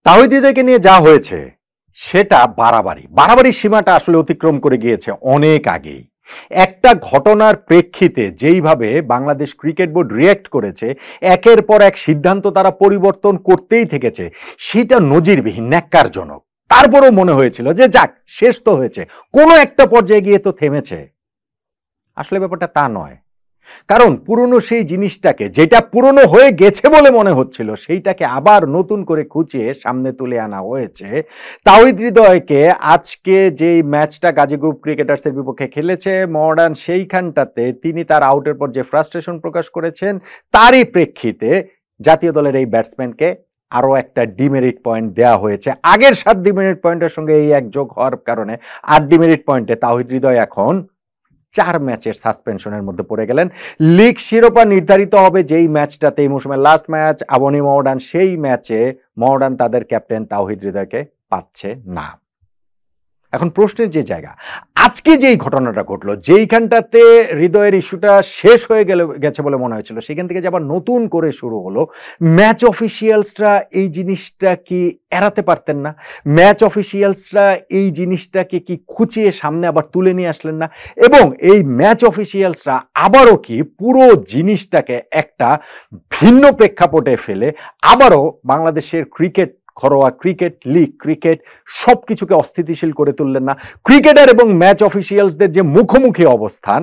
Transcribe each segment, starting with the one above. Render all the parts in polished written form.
তাওহিদ হৃদয়কে নিয়ে যা হয়েছে সেটা বাড়াবাড়ির সীমাটা আসলে অতিক্রম করে গিয়েছে অনেক আগেই। একটা ঘটনার প্রেক্ষিতে যেইভাবে বাংলাদেশ ক্রিকেট বোর্ড রিয়্যাক্ট করেছে, একের পর এক সিদ্ধান্ত তারা পরিবর্তন করতেই থেকেছে, সেটা নজিরবিহীন, ন্যাক্কারজনক। তারপরেও মনে হয়েছিল যে যাক, শেষ তো হয়েছে, কোনো একটা পর্যায়ে গিয়ে তো থেমেছে। আসলে ব্যাপারটা তা নয়। কারণ পুরনো সেই জিনিসটাকে, যেটা পুরনো হয়ে গেছে বলে মনে হচ্ছিল, সেইটাকে আবার নতুন করে খুঁচিয়ে সামনে তুলে আনা হয়েছে। তাওহিদ হৃদয়কে আজকে যেই ম্যাচটা গাজী গ্রুপ ক্রিকেটার্সের বিপক্ষে খেলেছে মডার্ন, সেইখানটাতে তিনি তার আউটের পর যে ফ্রাস্ট্রেশন প্রকাশ করেছেন, তারই প্রেক্ষিতে জাতীয় দলের এই ব্যাটসম্যানকে আরো একটা ডিমেরিট পয়েন্ট দেওয়া হয়েছে। আগের 7 ডিমেরিট পয়েন্টের সঙ্গে এই এক যোগ হওয়ার কারণে 8 ডিমেরিট পয়েন্টে তাওহিদ হৃদয় এখন 4 ম্যাচের সাসপেনশনের মধ্যে পড়ে গেলেন। লিগ শিরোপা নির্ধারিত হবে যেই ম্যাচটাতে, এই মৌসুমের লাস্ট ম্যাচ আবনি মডার্ন, সেই ম্যাচে মডার্ন তাদের ক্যাপ্টেন তাওহিদ হৃদয়কে পাচ্ছে না। এখন প্রশ্নের যে জায়গা, আজকে যেই ঘটনাটা ঘটলো, যেইখানটাতে হৃদয়ের ইস্যুটা শেষ হয়ে গেছে বলে মনে হয়েছিল, সেখান থেকে যে আবার নতুন করে শুরু হলো, ম্যাচ অফিসিয়ালসরা এই জিনিসটা কি এড়াতে পারতেন না? ম্যাচ অফিসিয়ালসরা এই জিনিসটাকে কি খুঁচিয়ে সামনে আবার তুলে নিয়ে আসলেন না? এবং এই ম্যাচ অফিসিয়ালসরা আবারও কি পুরো জিনিসটাকে একটা ভিন্ন প্রেক্ষাপটে ফেলে আবারও বাংলাদেশের ক্রিকেট, ঘরোয়া ক্রিকেট, লিগ ক্রিকেট সবকিছুকে অস্থিতিশীল করে তুললেন না? ক্রিকেটার এবং ম্যাচ অফিসিয়ালসদের যে মুখোমুখি অবস্থান,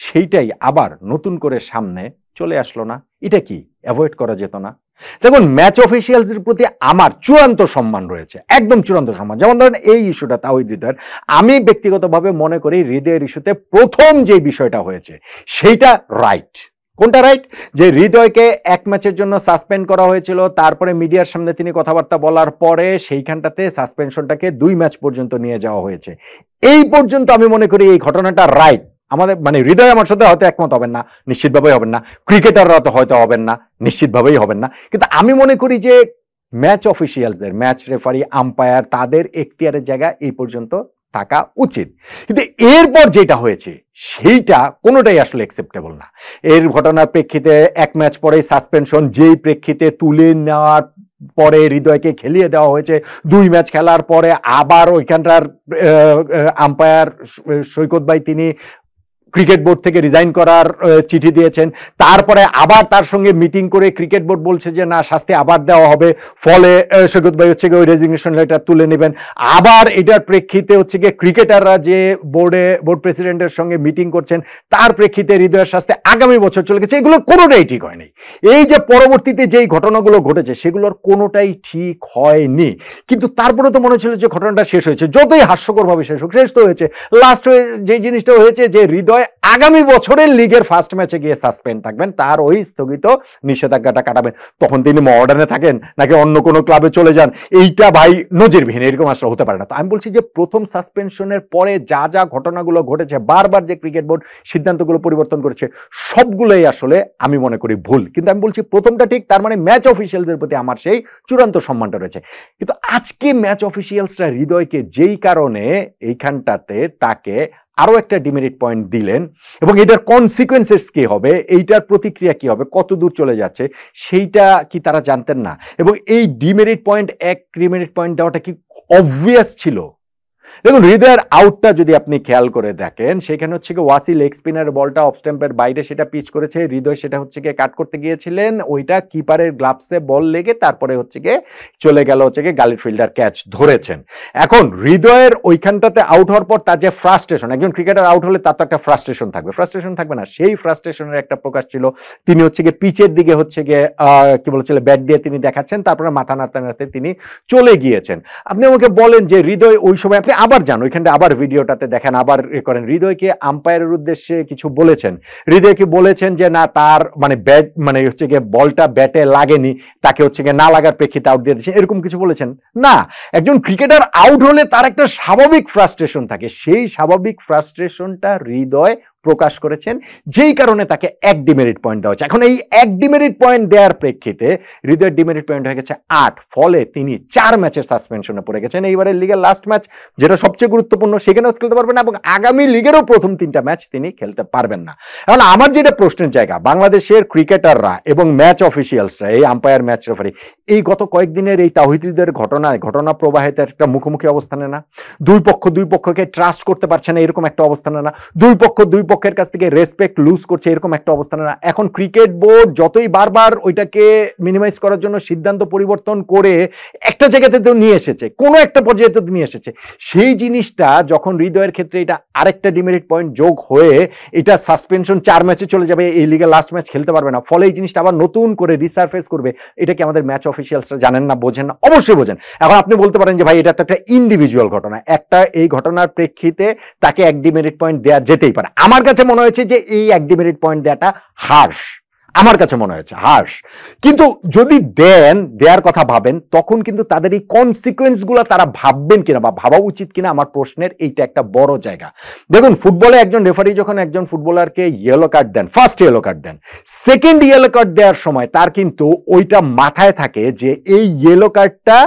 সেইটাই আবার নতুন করে সামনে চলে আসলো না? এটা কি অ্যাভয়েড করা যেত না? দেখুন, ম্যাচ অফিসিয়ালসদের প্রতি আমার চূড়ান্ত সম্মান রয়েছে, একদম চূড়ান্ত সম্মান। যেমন ধরেন এই ইস্যুটা তাওহিদ হৃদয়ের, আমি ব্যক্তিগতভাবে মনে করি হৃদয়ের ইস্যুতে প্রথম যে বিষয়টা হয়েছে সেইটা রাইট। কোনটা রাইট? যে হৃদয়কে 1 ম্যাচের জন্য সাসপেন্ড করা হয়েছিল, তারপরে মিডিয়ার সামনে তিনি কথাবার্তা বলার পরে সেইখানটাতে সাসপেনশনটাকে 2 ম্যাচ পর্যন্ত নিয়ে যাওয়া হয়েছে। এই পর্যন্ত আমি মনে করি এই ঘটনাটা রাইট। আমাদের মানে হৃদয় আমার সাথে হয়তো একমত হবেন না, নিশ্চিতভাবেই হবেন না, ক্রিকেটাররা তো হয়তো হবেন না, নিশ্চিতভাবেই হবেন না, কিন্তু আমি মনে করি যে ম্যাচ অফিসিয়ালদের, ম্যাচ রেফারি, আম্পায়ার, তাদের এখতিয়ারের জায়গা এই পর্যন্ত থাকা উচিত। কিন্তু এরপর যেটা হয়েছে সেইটা কোনোটাই আসলে অ্যাকসেপ্টেবল না। এর ঘটনার প্রেক্ষিতে 1 ম্যাচ পরেই সাসপেনশন, যেই প্রেক্ষিতে তুলে নেওয়ার পরে হৃদয়কে খেলিয়ে দেওয়া হয়েছে। 2 ম্যাচ খেলার পরে আবার ওইখানটার আম্পায়ার সৈকত ভাই তিনি ক্রিকেট বোর্ড থেকে রিজাইন করার চিঠি দিয়েছেন। তারপরে আবার তার সঙ্গে মিটিং করে ক্রিকেট বোর্ড বলছে যে না, শাস্তি আবার দেওয়া হবে, ফলে সৈকত ভাই হচ্ছে গিয়ে ওই রেজিগনেশন লেটার তুলে নেবেন। আবার এটার প্রেক্ষিতে হচ্ছে গিয়ে ক্রিকেটাররা যে বোর্ড প্রেসিডেন্টের সঙ্গে মিটিং করছেন, তার প্রেক্ষিতে হৃদয়ের শাস্তি আগামী বছর চলে গেছে। এগুলো কোনোটাই ঠিক হয়নি। এই যে পরবর্তীতে যেই ঘটনাগুলো ঘটেছে সেগুলোর কোনোটাই ঠিক হয়নি। কিন্তু তারপরে তো মনে হচ্ছিল যে ঘটনাটা শেষ হয়েছে, যতই হাস্যকরভাবে শেষ হোক, শেষ তো হয়েছে। লাস্ট যে জিনিসটা হয়েছে যে হৃদয় আগামী বছরের লিগের ফার্স্ট ম্যাচে গিয়ে সাসপেন্ড থাকবেন, তার ওই স্থগিত নিষেধাজ্ঞাটা কাটাবেন। তখন তিনি মডার্নে থাকেন নাকি অন্য কোনো ক্লাবে চলে যান, এইটা ভাই নজিরবিহীন, এরকম আসলে হতে পারে না। তো আমি বলছি যে প্রথম সাসপেনশনের পরে যা যা ঘটনাগুলো ঘটেছে, বারবার যে ক্রিকেট বোর্ড সিদ্ধান্তগুলো পরিবর্তন করেছে, সবগুলোই আসলে আমি মনে করি ভুল। কিন্তু আমি বলছি প্রথমটা ঠিক, তার মানে ম্যাচ অফিসিয়ালদের প্রতি আমার সেই চূড়ান্ত সম্মানটা রয়েছে। কিন্তু আজকে ম্যাচ অফিসিয়ালসরা হৃদয়কে যেই কারণে এইখানটাতে তাকে আরো একটা ডিমেরিট পয়েন্ট দিলেন, এবং এটার কনসিকুয়েন্সেস কি হবে, এইটার প্রতিক্রিয়া কি হবে, কত দূর চলে যাচ্ছে, সেইটা কি তারা জানতেন না? এবং এই ডিমেরিট পয়েন্ট, 1 ডিমেরিট পয়েন্ট দেওয়াটা কি অবভিয়াস ছিল? দেখুন, হৃদয়ের আউটটা যদি আপনি খেয়াল করে দেখেন, সেখানে হচ্ছে কি ওয়াসি লেগ স্পিনার বলটা অফ স্ট্যাম্পের বাইরে সেটা পিচ করেছে, হৃদয় সেটা হচ্ছে গিয়ে কাট করতে গিয়েছিলেন, ওইটা কিপারের গ্লাভসে বল লেগে তারপরে হচ্ছে গিয়ে চলে গেল, হচ্ছে গিয়ে গালির ফিল্ডার ক্যাচ ধরেছেন। এখন হৃদয়ের ওইখানটাতে আউট হওয়ার পর তার যে ফ্রাস্ট্রেশন, একজন ক্রিকেটার আউট হলে তার তো একটা ফ্রাস্ট্রেশন থাকবে, ফ্রাস্ট্রেশন থাকবে না? সেই ফ্রাস্ট্রেশনের একটা প্রকাশ ছিল। তিনি হচ্ছে গিয়ে পিচের দিকে হচ্ছে গিয়ে কি বলেছিল, ব্যাট দিয়ে তিনি দেখাচ্ছেন, তারপরে মাথা নাড়তে নাড়তে তিনি চলে গিয়েছেন। আপনি আমাকে বলেন যে হৃদয় ওই সময়, আপনি আবার যান ওইখানটা, আবার ভিডিওটাতে দেখেন, আবার করেন, হৃদয়কে আম্পায়ারের উদ্দেশ্যে কিছু বলেছেন, হৃদয় কি বলেছেন যে না, তার মানে ব্যাট মানে হচ্ছে গিয়ে বলটা ব্যাটে লাগেনি, তাকে হচ্ছে গিয়ে না লাগার প্রেক্ষিতে আউট দিয়ে দিয়েছেন, এরকম কিছু বলেছেন? না। একজন ক্রিকেটার আউট হলে তার একটা স্বাভাবিক ফ্রাস্ট্রেশন থাকে, সেই স্বাভাবিক ফ্রাস্ট্রেশনটা হৃদয় প্রকাশ করেছেন, যেই কারণে তাকে 1 ডিমেরিট পয়েন্ট দেওয়া হচ্ছে। এখন এই 1 ডিমেরিট পয়েন্ট দেওয়ার প্রেক্ষিতে হৃদয়ের ডিমেরিট পয়েন্ট হয়ে গেছে 8, ফলে তিনি 4 ম্যাচের সাসপেনশনে পড়ে গেছেন। এইবারের লিগের লাস্ট ম্যাচ, যেটা সবচেয়ে গুরুত্বপূর্ণ, সেখানেও খেলতে পারবেন না এবং আগামী লিগেরও প্রথম 3টা ম্যাচ তিনি খেলতে পারবেন না। এখন আমার যেটা প্রশ্নের জায়গা, বাংলাদেশের ক্রিকেটাররা এবং ম্যাচ অফিসিয়ালসরা, এই আম্পায়ার, ম্যাচ রেফারি, এই গত কয়েকদিনের এই তাওহিদের ঘটনা প্রবাহিত একটা মুখোমুখি অবস্থানে না, দুই পক্ষকে ট্রাস্ট করতে পারছে না এরকম একটা অবস্থানে না, দুই পক্ষের কাছ থেকে রেসপেক্ট লুজ করছে এরকম একটা অবস্থানে না। এখন ক্রিকেট বোর্ড যতই বারবার ওইটাকে মিনিমাইজ করার জন্য সিদ্ধান্ত পরিবর্তন করে একটা জায়গাতে তো নিয়ে এসেছে, কোনো একটা পর্যায়ে তো নিয়ে এসেছে, সেই জিনিসটা যখন হৃদয়ের ক্ষেত্রে এটা আরেকটা ডিমেরিট পয়েন্ট যোগ হয়ে এটা সাসপেনশন 4 ম্যাচে চলে যাবে, এই লিগের লাস্ট ম্যাচ খেলতে পারবে না, ফলে এই জিনিসটা আবার নতুন করে রিসার্ফেস করবে। এটা কি আমাদের ম্যাচ অফিসিয়ালসরা জানেন না, বোঝেন না? অবশ্যই বোঝেন। এখন আপনি বলতে পারেন যে ভাই এটা তো একটা ইন্ডিভিজুয়াল ঘটনা, একটা এই ঘটনার প্রেক্ষিতে তাকে 1 ডিমেরিট পয়েন্ট দেওয়া যেতেই পারে। আমার কাছে মনে হয়েছে যে এই 1 ডিমেরিট পয়েন্ট দেওয়াটা হার্শ, আমার কাছে মনে হয়েছে হার্শ। কিন্তু যদি দেওয়ার কথা ভাবেন, তখন কিন্তু তাদের এই কনসিকুয়েন্স গুলো তারা ভাববেন কিনা বা ভাবা উচিত কিনা, আমার প্রশ্নের এইটা একটা বড় জায়গা। দেখুন, ফুটবলে একজন রেফারি যখন একজন ফুটবলারকে ইয়েলো কার্ড দেন, ফার্স্ট ইয়েলো কার্ড দেন, সেকেন্ড ইয়েলো কার্ড দেওয়ার সময় তার কিন্তু ওইটা মাথায় থাকে যে এই ইয়েলো কার্ডটা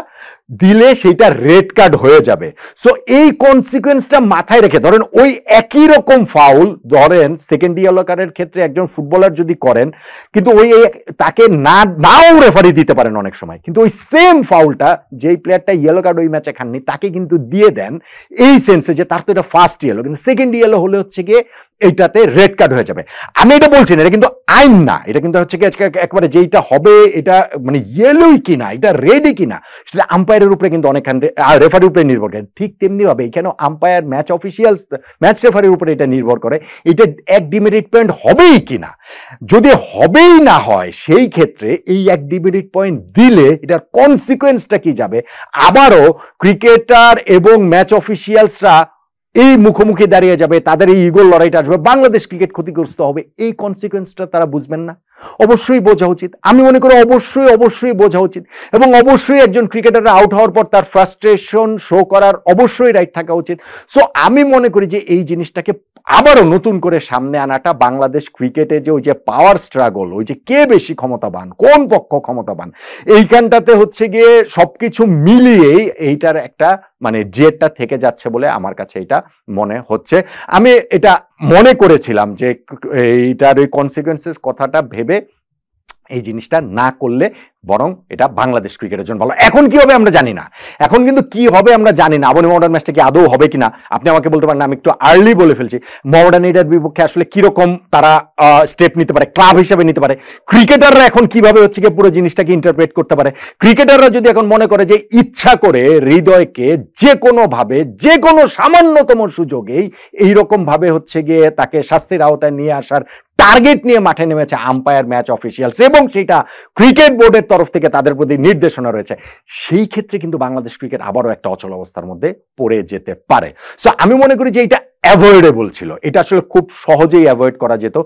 দিলে সেটা রেড কার্ড হয়ে যাবে। সো এই কনসিকুয়েন্সটা মাথায় রেখে, ধরেন ওই একই রকম ফাউল, ধরেন সেকেন্ড ইয়েলো কার্ডের ক্ষেত্রে একজন ফুটবলার যদি করেন, কিন্তু ওই তাকে নাও রেফারি দিতে পারেন অনেক সময়, কিন্তু ওই সেম ফাউলটা যেই প্লেয়ারটা ইয়েলো কার্ড ওই ম্যাচে খাননি তাকে কিন্তু দিয়ে দেন, এই সেন্সে যে তার তো এটা ফার্স্ট ইয়েলো, কিন্তু সেকেন্ড ইয়েলো হলে হচ্ছে গিয়ে এইটাতে রেড কার্ড হয়ে যাবে। আমি এটা বলছি না, এটা কিন্তু আইন না, এটা কিন্তু হচ্ছে কি একবারে যেইটা হবে এটা মানে ইয়েলোই কিনা, এটা রেডই কিনা, সেটা আম্পায়ারের উপরে কিন্তু অনেকখান রেফারির উপরে নির্ভর করে। ঠিক তেমনি ভাবে এখানেও আম্পায়ার, ম্যাচ অফিসিয়ালস, ম্যাচ রেফারির উপরে এটা নির্ভর করে এটা 1 ডিমেরিট পয়েন্ট হবেই কিনা। যদি হবেই না হয়, সেই ক্ষেত্রে এই 1 ডিমেরিট পয়েন্ট দিলে এটার কনসিকুয়েন্সটা কি যাবে, আবারও ক্রিকেটার এবং ম্যাচ অফিসিয়ালসরা এই মুখোমুখি দাঁড়িয়ে যাবে, তাদের এই ইগোর লড়াইটা আসবে, বাংলাদেশ ক্রিকেট ক্ষতিগ্রস্ত হবে। এই কনসিকুয়েন্সটা তারা বুঝবেন না? অবশ্যই বোঝা উচিত, আমি মনে করি অবশ্যই বোঝা উচিত। এবং অবশ্যই একজন ক্রিকেটার আউট হওয়ার পর তার ফ্রাস্ট্রেশন শো করার অবশ্যই রাইট থাকা উচিত। সো আমি মনে করি যে এই জিনিসটাকে আবারও নতুন করে সামনে আনাটা, বাংলাদেশ ক্রিকেটে যে ওই যে পাওয়ার স্ট্রাগল, ওই যে কে বেশি ক্ষমতাবান, কোন পক্ষ ক্ষমতাবান, এইখানটাতে হচ্ছে গিয়ে সবকিছু মিলিয়েই এইটার একটা মানে জেটটা থেকে যাচ্ছে বলে আমার কাছে এটা মনে হচ্ছে। আমি এটা মনে করেছিলাম যে এইটার ওই কনসিকুয়েন্সেস কথাটা ভেবে এই জিনিসটা না করলে বরং এটা বাংলাদেশ ক্রিকেটের জন্য ভালো। এখন কি হবে আমরা জানি না, এখন কিন্তু কি হবে আমরা জানি না। আবারও মডার্ন ম্যাচটা কি আদৌ হবে কিনা আপনি আমাকে বলতে পারেন, আমি একটু আর্লি বলে ফেলছি। মডার্ন এটার বিপক্ষে আসলে কিরকম তারা স্টেপ নিতে পারে, ক্লাব হিসেবে নিতে পারে, ক্রিকেটাররা এখন কিভাবে হচ্ছে কি পুরো জিনিসটাকে ইন্টারপ্রেট করতে পারে। ক্রিকেটাররা যদি এখন মনে করে যে ইচ্ছা করে হৃদয়কে যে কোনো ভাবে, যে কোনো সামান্যতম সুযোগেই এইরকম ভাবে হচ্ছে গিয়ে তাকে শাস্তির আওতায় নিয়ে আসার টার্গেট নিয়ে মাঠে নেমেছে আম্পায়ার, ম্যাচ অফিসিয়ালস, এবং সেটা ক্রিকেট বোর্ডের তরফ থেকে তাদের প্রতি নির্দেশনা রয়েছে, সেই ক্ষেত্রে কিন্তু বাংলাদেশ ক্রিকেট আবারও একটা অচল অবস্থার মধ্যে পড়ে যেতে পারে। সো আমি মনে করি যে এটা অ্যাভয়েডেবল ছিল, এটা আসলে খুব সহজেই অ্যাভয়েড করা যেত।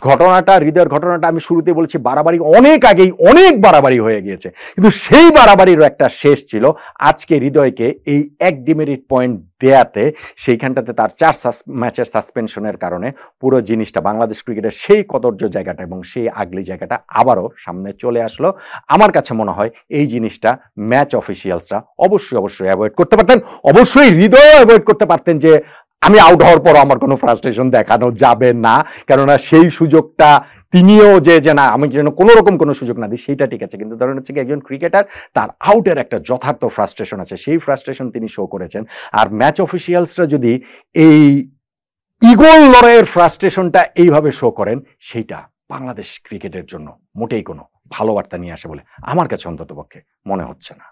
ঘটনাটা, হৃদয়ের ঘটনাটা আমি শুরুতে বলেছি বাড়াবাড়ি, অনেক আগেই অনেক বাড়াবাড়ি হয়ে গিয়েছে, কিন্তু সেই বাড়াবাড়িরও একটা শেষ ছিল। আজকে হৃদয়কে এই 1 ডিমেরিট পয়েন্ট দেয়াতে, সেইখানটাতে তার 4 ম্যাচের সাসপেনশনের কারণে পুরো জিনিসটা বাংলাদেশ ক্রিকেটের সেই কদর্য জায়গাটা এবং সেই আগলি জায়গাটা আবারও সামনে চলে আসলো। আমার কাছে মনে হয় এই জিনিসটা ম্যাচ অফিসিয়ালসরা অবশ্যই অ্যাভয়েড করতে পারতেন, অবশ্যই হৃদয়ও অ্যাভয়েড করতে পারতেন যে আমি আউট হওয়ার পর আমার কোনো ফ্রাস্ট্রেশন দেখানো যাবে না, কেননা সেই সুযোগটা তিনিও যে না আমি যেন কোনো রকম কোনো সুযোগ না দিই, সেইটা ঠিক আছে। কিন্তু ধরেন হচ্ছে কি একজন ক্রিকেটার, তার আউটের একটা যথার্থ ফ্রাস্ট্রেশন আছে, সেই ফ্রাস্ট্রেশন তিনি শো করেছেন। আর ম্যাচ অফিসিয়ালসরা যদি এই ইগোল লড়াইয়ের ফ্রাস্ট্রেশনটা এইভাবে শো করেন, সেইটা বাংলাদেশ ক্রিকেটের জন্য মোটেই কোনো ভালো বার্তা নিয়ে আসে বলে আমার কাছে অন্ততপক্ষে মনে হচ্ছে না।